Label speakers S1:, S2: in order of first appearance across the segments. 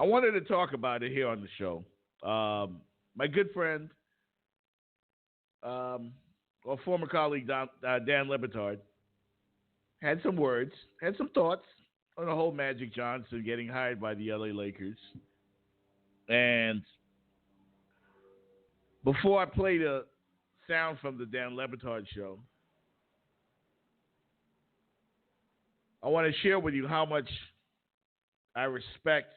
S1: I wanted to talk about it here on the show. My good friend, or former colleague Dan LeBatard, had some words, had some thoughts on the whole Magic Johnson getting hired by the LA Lakers. And before I play the sound from the Dan LeBatard show, I want to share with you how much I respect,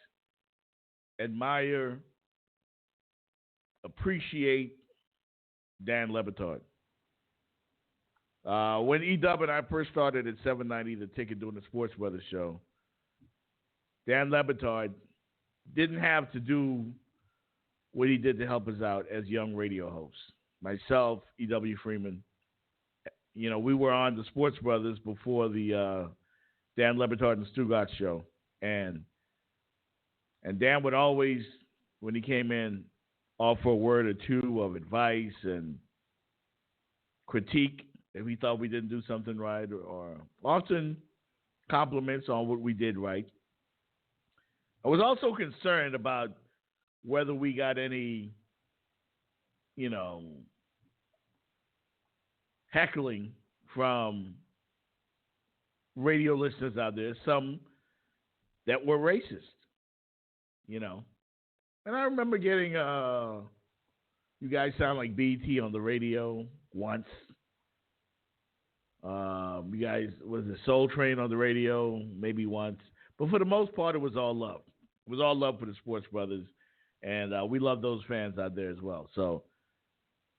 S1: admire, appreciate Dan LeBatard. When E-Dub and I first started at 790 The Ticket doing the Sports Brothers show, Dan LeBatard didn't have to do what he did to help us out as young radio hosts. Myself, E.W. Freeman, we were on the Sports Brothers before the Dan LeBatard and Stugotz show. And Dan would always, when he came in, offer a word or two of advice and critique if he thought we didn't do something right, or often compliments on what we did right. I was also concerned about whether we got any, heckling from radio listeners out there, some that were racist, And I remember getting, you guys sound like BT on the radio once. You guys, was it Soul Train on the radio maybe once. But for the most part, it was all love. It was all love for the Sports Brothers. And we love those fans out there as well. So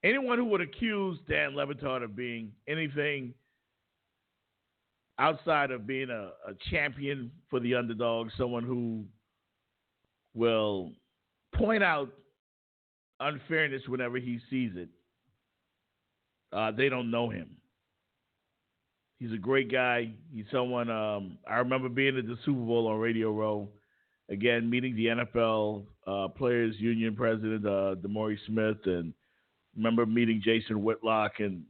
S1: anyone who would accuse Dan LeBatard of being anything outside of being a champion for the underdog, someone who will point out unfairness whenever he sees it, they don't know him. He's a great guy. He's someone, I remember being at the Super Bowl on Radio Row, again, meeting the NFL Players Union President, DeMaurice Smith, and remember meeting Jason Whitlock and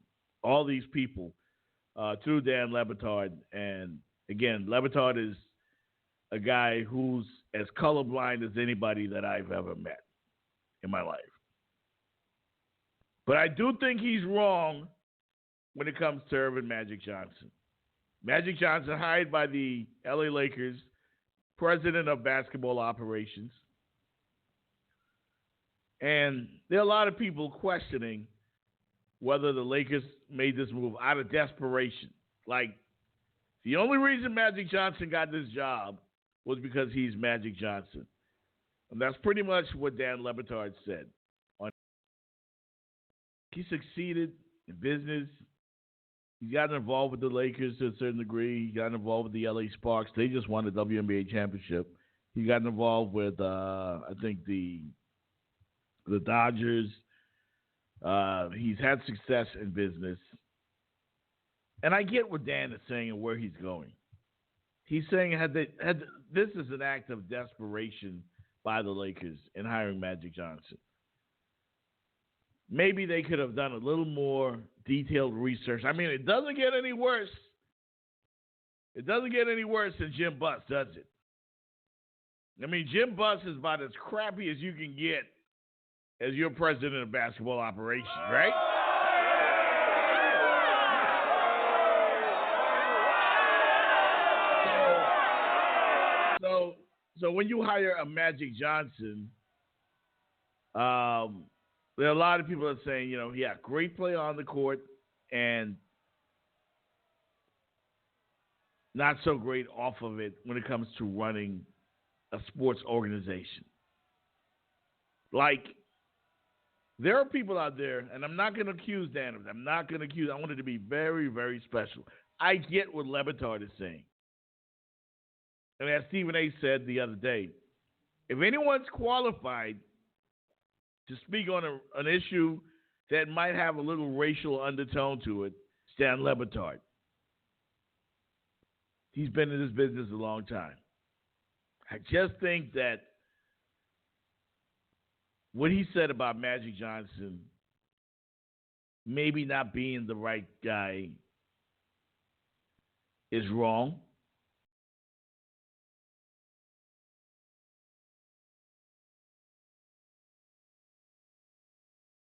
S1: all these people through Dan LeBatard. And again, LeBatard is a guy who's as colorblind as anybody that I've ever met in my life. But I do think he's wrong when it comes to Earvin Magic Johnson. Magic Johnson, hired by the LA Lakers, president of basketball operations. And there are a lot of people questioning whether the Lakers made this move out of desperation. Like, the only reason Magic Johnson got this job was because he's Magic Johnson. And that's pretty much what Dan LeBatard said. He succeeded in business. He got involved with the Lakers to a certain degree. He got involved with the LA Sparks. They just won the WNBA championship. He got involved with, I think, the Dodgers. He's had success in business. And I get what Dan is saying and where he's going. He's saying this is an act of desperation by the Lakers in hiring Magic Johnson. Maybe they could have done a little more detailed research. I mean, it doesn't get any worse. It doesn't get any worse than Jim Buss, does it? I mean, Jim Buss is about as crappy as you can get as your president of basketball operations, right? So when you hire a Magic Johnson, there are a lot of people that are saying, great play on the court and not so great off of it when it comes to running a sports organization. Like, there are people out there, and I'm not going to accuse Dan of it. I'm not going to accuse. I want it to be very, very special. I get what LeBatard is saying. And as Stephen A. said the other day, if anyone's qualified to speak on an issue that might have a little racial undertone to it, it's Dan LeBatard. He's been in this business a long time. I just think that what he said about Magic Johnson maybe not being the right guy is wrong.